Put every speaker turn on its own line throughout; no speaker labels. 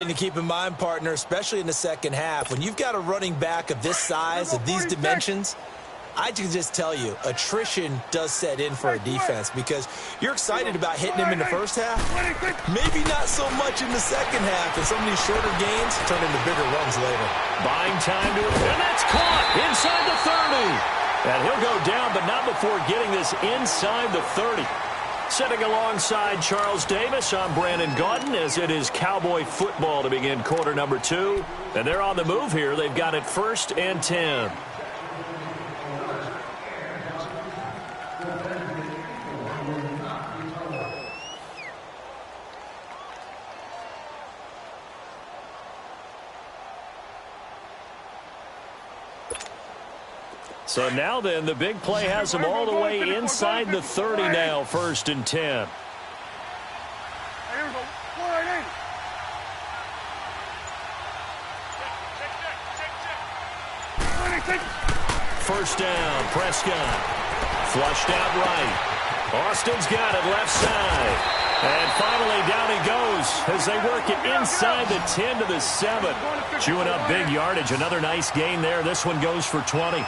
To keep in mind, partner, especially in the second half, when you've got a running back of this size, of these dimensions, I can just tell you, attrition does set in for a defense because you're excited about hitting him in the first half, maybe not so much in the second half, and some of these shorter gains turn into bigger runs later.
Buying time to it, and that's caught inside the 30. And he'll go down, but not before getting this inside the 30. Sitting alongside Charles Davis, I'm Brandon Gaudin, as it is Cowboy football to begin quarter number 2. And they're on the move here. They've got it 1st and 10. So now then, the big play has them all the way inside the 30 now, 1st and 10. First down, Prescott. Flushed out right. Austin's got it left side. And finally down he goes as they work it inside the 10 to the 7. Chewing up big yardage. Another nice gain there. This one goes for 20.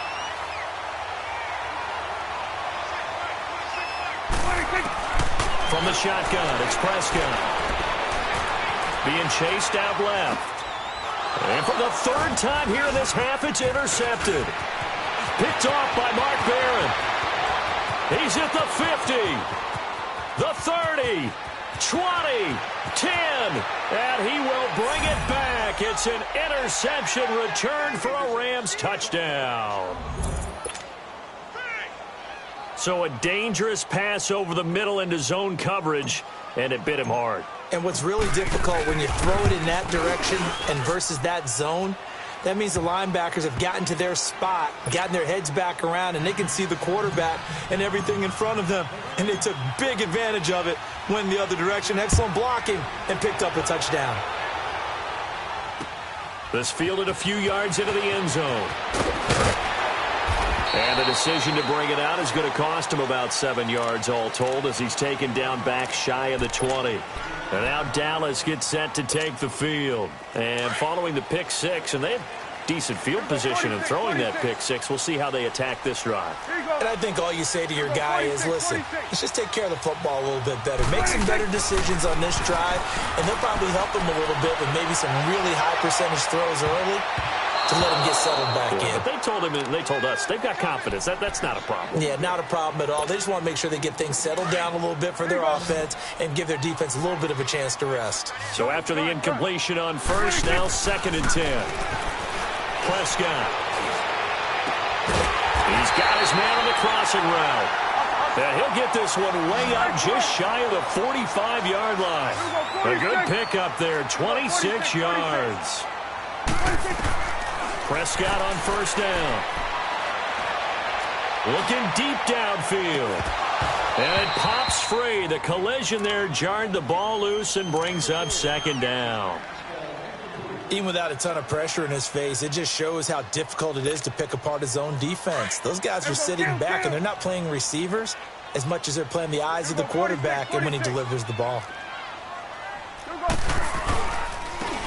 From the shotgun, it's Prescott. Being chased out left. And for the 3rd time here in this half, it's intercepted. Picked off by Mark Barron. He's at the 50, the 30, 20, 10, and he will bring it back. It's an interception return for a Rams touchdown. So a dangerous pass over the middle into zone coverage, and it bit him hard.
And what's really difficult when you throw it in that direction and versus that zone, that means the linebackers have gotten to their spot, gotten their heads back around, and they can see the quarterback and everything in front of them. And they took big advantage of it, went the other direction, excellent blocking, and picked up a touchdown.
This fielded a few yards into the end zone. And the decision to bring it out is going to cost him about 7 yards all told as he's taken down back shy of the 20. And now Dallas gets set to take the field. And following the pick 6, and they have decent field position in throwing that pick 6. We'll see how they attack this drive.
And I think all you say to your guy is, listen, let's just take care of the football a little bit better. Make some better decisions on this drive, and they'll probably help him a little bit with maybe some really high percentage throws early to let him get settled back in.
But they told him, and they told us, they've got confidence. That's not a problem.
Yeah, not a problem at all. They just want to make sure they get things settled down a little bit for their offense and give their defense a little bit of a chance to rest.
So after the incompletion on 1st, now 2nd and 10. Prescott. He's got his man on the crossing route. And he'll get this one way up just shy of the 45-yard line. A good pickup there, 26 yards. Prescott on 1st down. Looking deep downfield. And it pops free. The collision there jarred the ball loose and brings up 2nd down.
Even without a ton of pressure in his face, it just shows how difficult it is to pick apart his own defense. Those guys are sitting back, and they're not playing receivers as much as they're playing the eyes of the quarterback and when he delivers the ball.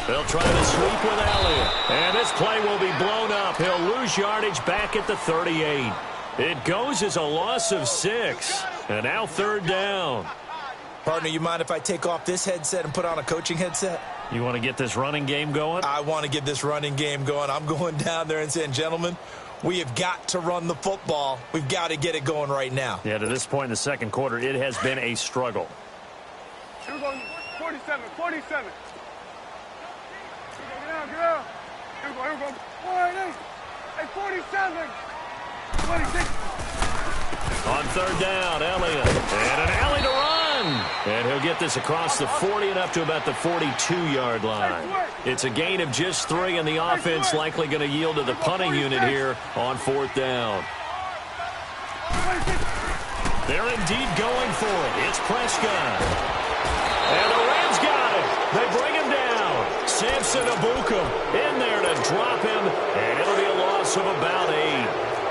They'll try to sweep with Elliott. And this play will be blown up. He'll lose yardage back at the 38. It goes as a loss of 6. And now 3rd down.
Partner, you mind if I take off this headset and put on a coaching headset?
You want to get this running game going?
I want to get this running game going. I'm going down there and saying, gentlemen, we have got to run the football. We've got to get it going right now.
Yeah, to this point in the 2nd quarter, it has been a struggle.
Here we go, 47, 47. Get out. Here we go. 48. Hey, 47. 26.
On 3rd down, Elliott. And an alley to run. And he'll get this across the 40 and up to about the 42-yard line. It's a gain of just 3, and the offense likely going to yield to the punting unit here on 4th down. They're indeed going for it. It's Prescott. And the Rams got it. They bring him down. Samson Abukum in there to drop him, and it'll be a loss of about 8.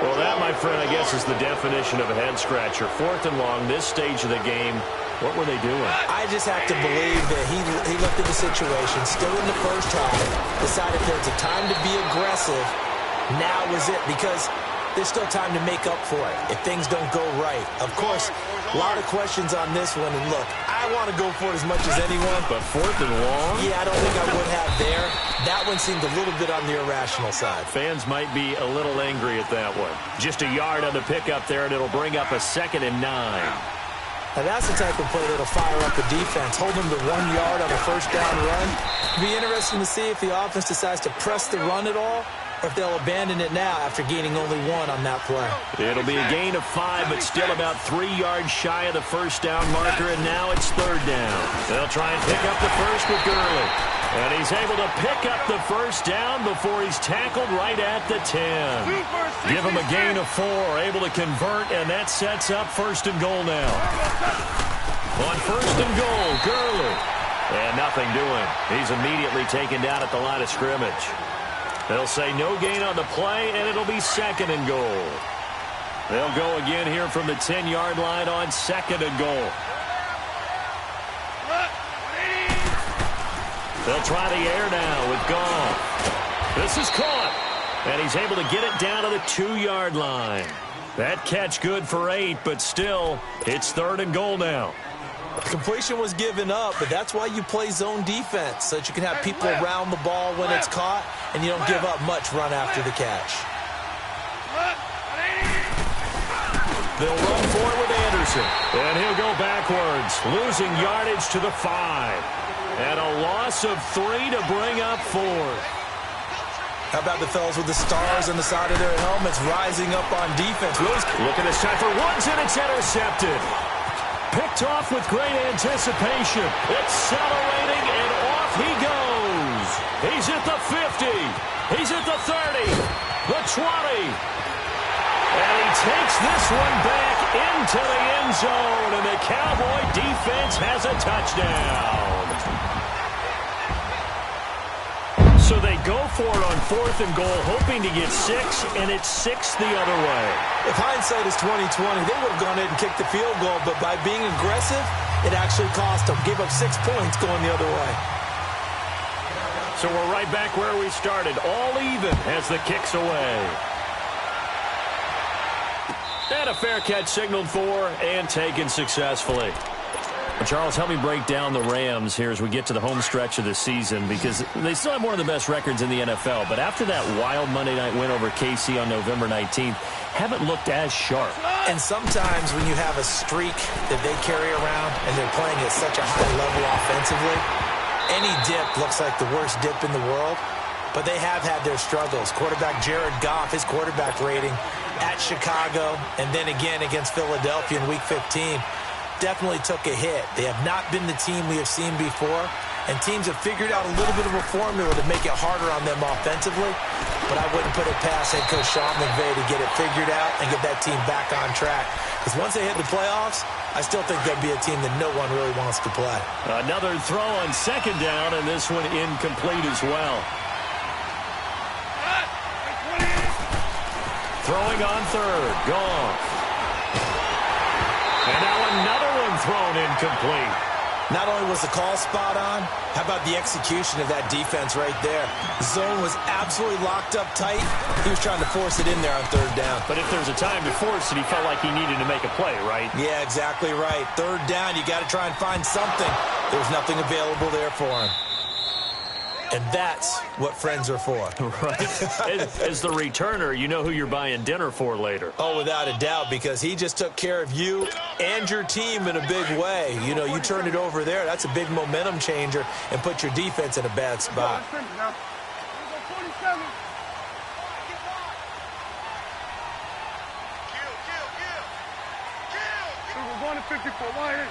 Well, that, my friend, I guess is the definition of a head-scratcher. 4th and long, this stage of the game, What were they doing?
I just have to believe that he looked at the situation, still in the first half, decided there's a time to be aggressive. Now was it, because there's still time to make up for it if things don't go right. Of course, a lot of questions on this one. And look, I want to go for it as much as anyone.
But 4th and long?
Yeah, I don't think I would have there. That one seemed a little bit on the irrational side.
Fans might be a little angry at that one. Just a yard on the pickup there, and it'll bring up a 2nd and 9.
Now, that's the type of play that'll fire up a defense. Hold them to 1 yard on a first down run. It'll be interesting to see if the offense decides to press the run at all, or if they'll abandon it now after gaining only 1 on that play.
It'll be a gain of 5, but still about 3 yards shy of the first down marker, and now it's 3rd down. They'll try and pick up the first with Gurley. And he's able to pick up the first down before he's tackled right at the 10. Give him a gain of 4, able to convert, and that sets up 1st and goal now. On 1st and goal, Gurley. And nothing doing. He's immediately taken down at the line of scrimmage. They'll say no gain on the play, and it'll be 2nd and goal. They'll go again here from the 10-yard line on 2nd and goal. They'll try the air now with Goff. This is caught, and he's able to get it down to the 2-yard line. That catch good for 8, but still, it's 3rd and goal now.
Completion was given up, but that's why you play zone defense, so that you can have people around the ball when it's caught, and you don't give up much run after the catch.
They'll run for it with Anderson, and he'll go backwards, losing yardage to the 5. And a loss of 3 to bring up 4.
How about the fellas with the stars on the side of their helmets rising up on defense?
Look at this time for Woods, and it's intercepted. Picked off with great anticipation. Accelerating, and off he goes. He's at the 50. He's at the 30. The 20. And he takes this one back into the end zone, and the Cowboy defense has a touchdown. So they go for it on 4th and goal, hoping to get 6, and it's 6 the other way.
If hindsight is 20/20, they would have gone in and kicked the field goal, but by being aggressive, it actually cost them. Gave up 6 points going the other way.
So we're right back where we started, all even as the kick's away. And a fair catch signaled for and taken successfully. Charles, help me break down the Rams here as we get to the home stretch of the season, because they still have one of the best records in the NFL. But after that wild Monday night win over KC on November 19th, haven't looked as sharp.
And sometimes when you have a streak that they carry around and they're playing at such a high level offensively, any dip looks like the worst dip in the world. But they have had their struggles. Quarterback Jared Goff, his quarterback rating at Chicago, and then again against Philadelphia in Week 15, definitely took a hit. They have not been the team we have seen before, and teams have figured out a little bit of a formula to make it harder on them offensively, but I wouldn't put it past head coach Sean McVay to get it figured out and get that team back on track. Because once they hit the playoffs, I still think they'll be a team that no one really wants to play.
Another throw on 2nd down, and this one incomplete as well. Throwing on 3rd, Goff. And now another one thrown incomplete.
Not only was the call spot on, how about the execution of that defense right there? The zone was absolutely locked up tight. He was trying to force it in there on 3rd down.
But if there's a time to force it, he felt like he needed to make a play, right?
Yeah, exactly right. 3rd down, you got to try and find something. There was nothing available there for him. And that's what friends are for.
Right. As the returner, you know who you're buying dinner for later.
Oh, without a doubt, because he just took care of you and your team in a big way. You know, you turned it over there. That's a big momentum changer and put your defense in a bad spot.
We're going to 54. Why ain't?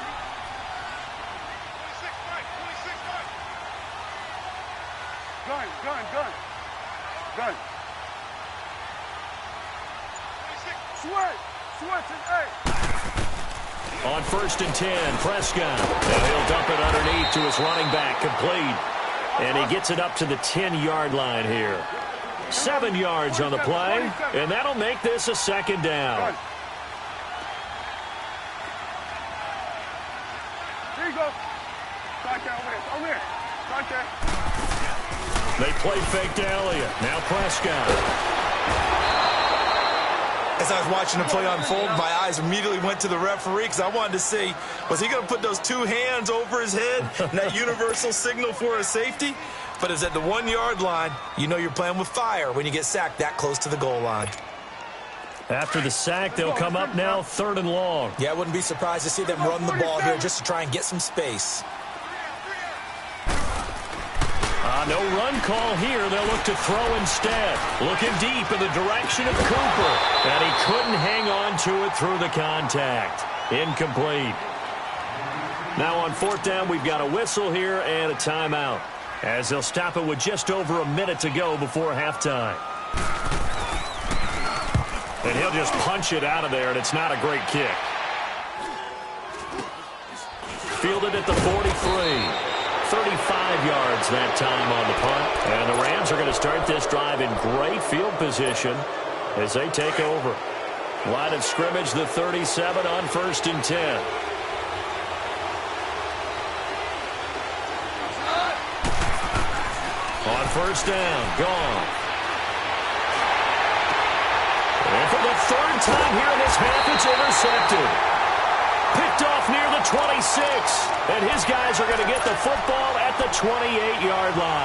Gun. Switch and 8.
On 1st and 10, Prescott. And he'll dump it underneath to his running back, complete. And he gets it up to the 10-yard line here. 7 yards on the play, and that'll make this a 2nd down.
contact.
They play fake to Elliott. Now Prescott.
As I was watching the play unfold, my eyes immediately went to the referee because I wanted to see, was he going to put those two hands over his head and that universal signal for a safety? But it's at the 1 yard line. You know you're playing with fire when you get sacked that close to the goal line.
After the sack, they'll come up now 3rd and long.
Yeah, I wouldn't be surprised to see them run the ball here just to try and get some space.
No run call here. They'll look to throw instead. Looking deep in the direction of Cooper. And he couldn't hang on to it through the contact. Incomplete. Now on 4th down, we've got a whistle here and a timeout, as they'll stop it with just over a minute to go before halftime. And he'll just punch it out of there, and it's not a great kick. Fielded at the 43. 35 yards that time on the punt. And the Rams are going to start this drive in great field position as they take over. Line of scrimmage, the 37 on 1st and 10. On 1st down, gone. And for the 3rd time here in this half, it's intercepted. Picked off near the 26. And his guys are going to get the football at the 28-yard line.